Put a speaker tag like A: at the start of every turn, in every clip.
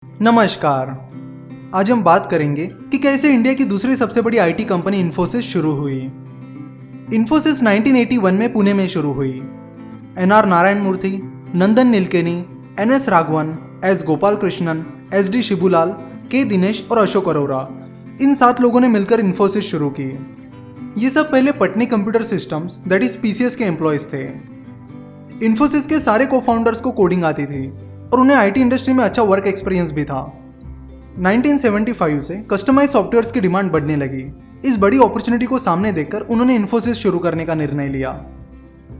A: नमस्कार। आज हम बात करेंगे कि कैसे इंडिया की दूसरी सबसे बड़ी आईटी कंपनी इन्फोसिस शुरू हुई। इन्फोसिस 1981 में पुणे में शुरू हुई। NR Narayana Murthy, Nandan Nilekani, NS Raghavan, S Gopal Krishnan, SD Shibulal, K Dinesh और अशोक अरोरा, इन 7 लोगों ने मिलकर इन्फोसिस शुरू की। ये सब पहले Patni computer systems that is PCS के एम्प्लॉयज थे। इन्फोसिस के सारे को फाउंडर्स को कोडिंग आती थी और उन्हें आईटी इंडस्ट्री में अच्छा वर्क एक्सपीरियंस भी था। 1975 से कस्टमाइज सॉफ्टवेयर्स की डिमांड बढ़ने लगी। इस बड़ी अपॉर्चुनिटी को सामने देखकर उन्होंने इन्फोसिस शुरू करने का निर्णय लिया।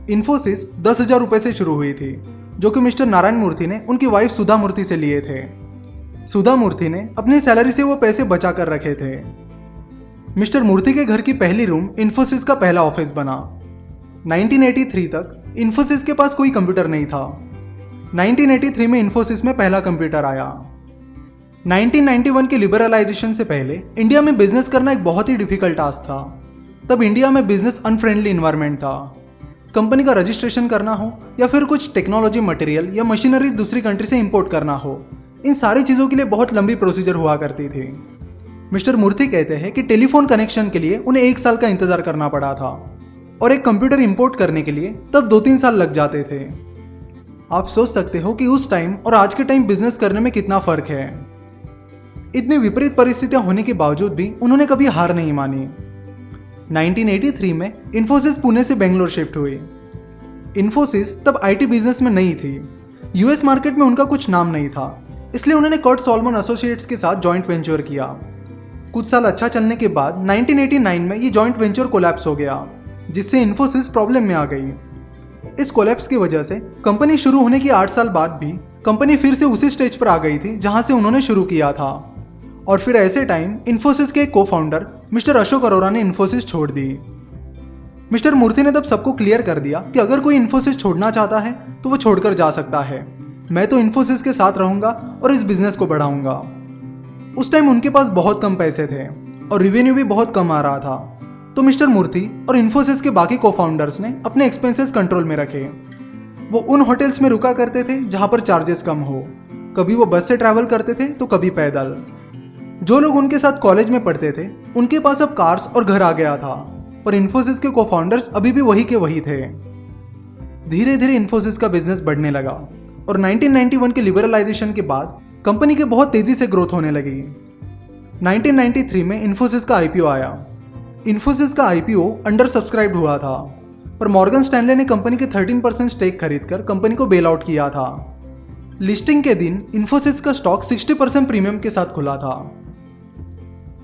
A: इन्फोसिस 10,000 रुपए से शुरू हुई थी, जो कि मिस्टर नारायण मूर्ति ने उनकी वाइफ सुधा मूर्ति से लिए थे। सुधा मूर्ति ने अपनी सैलरी से वो पैसे बचा कर रखे थे। मिस्टर मूर्ति के घर की पहली रूम इन्फोसिस का पहला ऑफिस बना। 1983 तक इन्फोसिस के पास कोई कंप्यूटर नहीं था। 1983 में इन्फोसिस में पहला कंप्यूटर आया। 1991 के लिबरलाइजेशन से पहले इंडिया में बिजनेस करना एक बहुत ही डिफिकल्ट टास्क था। तब इंडिया में बिजनेस अनफ्रेंडली इन्वायरमेंट था। कंपनी का रजिस्ट्रेशन करना हो या फिर कुछ टेक्नोलॉजी मटेरियल या मशीनरी दूसरी कंट्री से इंपोर्ट करना हो, इन सारी चीज़ों के लिए बहुत लंबी प्रोसीजर हुआ करती थी। मिस्टर मूर्ति कहते हैं कि टेलीफोन कनेक्शन के लिए उन्हें 1 साल का इंतजार करना पड़ा था और एक कंप्यूटर इंपोर्ट करने के लिए तब 2-3 साल लग जाते थे। आप सोच सकते हो कि उस टाइम और आज के टाइम बिजनेस करने में कितना फर्क है। इतनी विपरीत परिस्थितियां होने के बावजूद भी उन्होंने कभी हार नहीं मानी। 1983 में इन्फोसिस पुणे से बेंगलोर शिफ्ट हुई। इन्फोसिस तब आईटी बिजनेस में नहीं थी। यूएस मार्केट में उनका कुछ नाम नहीं था, इसलिए उन्होंने कर्ट सॉलमन एसोसिएट्स के साथ जॉइंट वेंचर किया। कुछ साल अच्छा चलने के बाद 1989 में ये जॉइंट वेंचर कोलैप्स हो गया, जिससे इन्फोसिस प्रॉब्लम में आ गई। इस कोलैप्स की वजह से कंपनी शुरू होने के 8 साल बाद भी कंपनी फिर से उसी स्टेज पर आ गई थी जहां से उन्होंने शुरू किया था। और फिर ऐसे टाइम इन्फोसिस के को फाउंडर मिस्टर अशोक अरोरा ने इन्फोसिस छोड़ दी। मिस्टर मूर्ति ने तब सबको क्लियर कर दिया कि अगर कोई इन्फोसिस छोड़ना चाहता है तो वो छोड़कर जा सकता है। मैं तो इन्फोसिस के साथ रहूंगा और इस बिजनेस को बढ़ाऊंगा। उस टाइम उनके पास बहुत कम पैसे थे और रिवेन्यू भी बहुत कम आ रहा था, तो मिस्टर मूर्ति और इन्फोसिस के बाकी को फाउंडर्स ने अपने एक्सपेंसेस कंट्रोल में रखे। वो उन होटल्स में रुका करते थे जहां पर चार्जेस कम हो। कभी वो बस से ट्रैवल करते थे तो कभी पैदल। जो लोग उनके साथ कॉलेज में पढ़ते थे उनके पास अब कार्स और घर आ गया था, पर इन्फोसिस के को फाउंडर्स अभी भी वही के वही थे। धीरे धीरे इन्फोसिस का बिजनेस बढ़ने लगा और 1991 के लिबरलाइजेशन के बाद कंपनी के बहुत तेजी से ग्रोथ होने लगी। 1993 में इन्फोसिस का आईपीओ आया। इन्फोसिस का आईपीओ अंडर सब्सक्राइब्ड हुआ था, पर मॉर्गन स्टैनले ने कंपनी के 13% स्टेक खरीदकर कंपनी को बेल आउट किया था। लिस्टिंग के दिन इन्फोसिस का स्टॉक 60% प्रीमियम के साथ खुला था।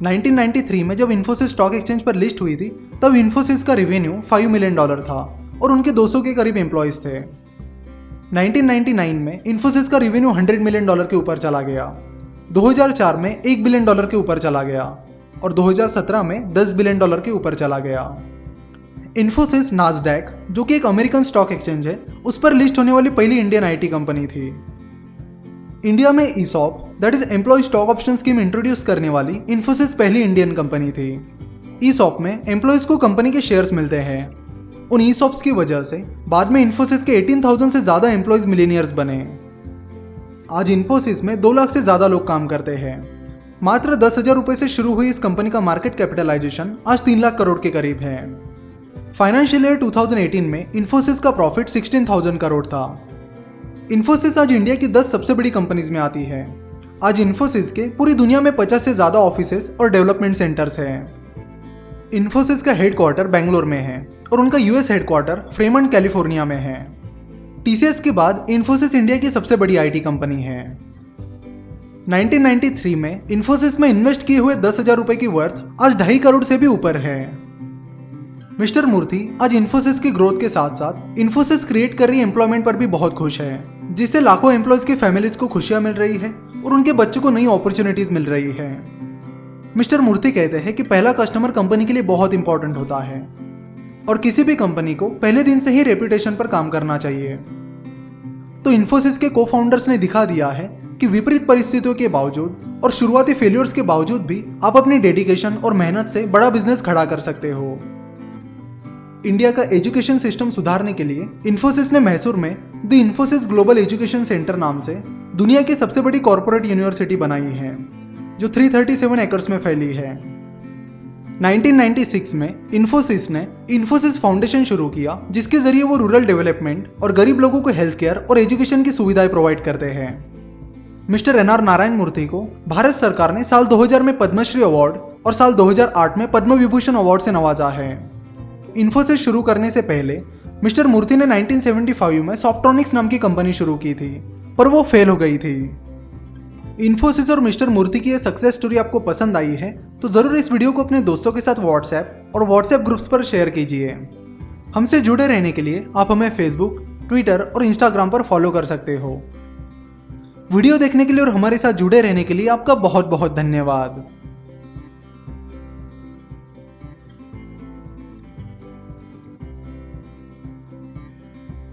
A: 1993 में जब इन्फोसिस स्टॉक एक्सचेंज पर लिस्ट हुई थी तब इन्फोसिस का रेवेन्यू $5 मिलियन था और उनके 200 के करीब एम्प्लॉयज थे। 1999 में इन्फोसिस का रेवेन्यू $100 मिलियन के ऊपर चला गया। 2004 में $1 बिलियन के ऊपर चला गया और 2017 में $10 बिलियन के ऊपर चला गया। इन्फोसिस नास्डैक, जो कि एक अमेरिकन स्टॉक एक्सचेंज है, उस पर लिस्ट होने वाली पहली इंडियन आईटी कंपनी थी। इंडिया में ESOP that is employ stock option scheme introduce करने वाली इन्फोसिस पहली इंडियन कंपनी थी। ईसॉप में एम्प्लॉयज को कंपनी के शेयर्स मिलते हैं। उन ईसॉप्स की वजह से बाद में इन्फोसिस के 18,000 से ज्यादा एम्प्लॉयज मिलीनियर्स बने। आज इन्फोसिस में 2 लाख से ज्यादा लोग काम करते हैं। मात्र 10,000 रुपए से शुरू हुई इस कंपनी का मार्केट कैपिटलाइजेशन आज 3 लाख करोड़ के करीब है। फाइनेंशियल ईयर 2018 में इन्फोसिस का प्रॉफिट 16,000 करोड़ था। इन्फोसिस आज इंडिया की 10 सबसे बड़ी कंपनीज में आती है। आज इन्फोसिस के पूरी दुनिया में 50 से ज्यादा ऑफिसेस और डेवलपमेंट सेंटर्स हैं। इन्फोसिस का हेडक्वार्टर बेंगलोर में है और उनका यूएस हेडक्वार्टर फ्रेमंट कैलिफोर्निया में है। टीसीएस के बाद इन्फोसिस इंडिया की सबसे बड़ी आईटी कंपनी है। 1993 में इन्फोसिस में इन्वेस्ट किए हुए 10,000 रुपए की वर्थ आज 2.5 करोड़ से भी ऊपर है। मिस्टर मूर्ति आज इन्फोसिस की ग्रोथ के साथ साथ इन्फोसिस क्रिएट कर रही एम्प्लॉयमेंट पर भी बहुत खुश है, जिससे लाखों एम्प्लॉयज की फैमिलीज को खुशियां मिल रही है और उनके बच्चों को नई अपॉर्चुनिटीज मिल रही है। मिस्टर मूर्ति कहते हैं कि पहला कस्टमर कंपनी के लिए बहुत इंपॉर्टेंट होता है और किसी भी कंपनी को पहले दिन से ही रेपुटेशन पर काम करना चाहिए। तो इन्फोसिस के को फाउंडर्स ने दिखा दिया है कि विपरीत परिस्थितियों के बावजूद और शुरुआती फेलियर्स के बावजूद भी आप अपनी डेडिकेशन और मेहनत से बड़ा बिजनेस खड़ा कर सकते हो। इंडिया का एजुकेशन सिस्टम सुधारने के लिए इन्फोसिस ने मैसूर में the Infosys global education centre नाम से दुनिया की सबसे बड़ी कॉरपोरेट यूनिवर्सिटी बनाई है जो 337 एकर्स में फैली है। 1996 में इन्फोसिस ने इन्फोसिस फाउंडेशन शुरू किया, जिसके जरिए वो रूरल डेवलपमेंट और गरीब लोगों को हेल्थ केयर और एजुकेशन की सुविधाएं प्रोवाइड करते हैं। Mister NR. नारायण मूर्ति को भारत सरकार ने साल 2000 में पद्मश्री अवार्ड और साल 2008 में पद्म विभूषण अवार्ड से नवाजा है। इन्फोसिस शुरू करने से पहले मिस्टर मूर्ति ने 1975 में सॉफ्ट्रॉनिक्स नाम की कंपनी शुरू की थी, पर वो फेल हो गई थी। इन्फोसिस और मिस्टर मूर्ति की ये सक्सेस स्टोरी आपको पसंद आई है तो जरूर इस वीडियो को अपने दोस्तों के साथ व्हाट्सएप ग्रुप्स पर शेयर कीजिए। हमसे जुड़े रहने के लिए आप हमें फेसबुक, ट्विटर और इंस्टाग्राम पर फॉलो कर सकते हो। वीडियो देखने के लिए और हमारे साथ जुड़े रहने के लिए आपका बहुत बहुत धन्यवाद।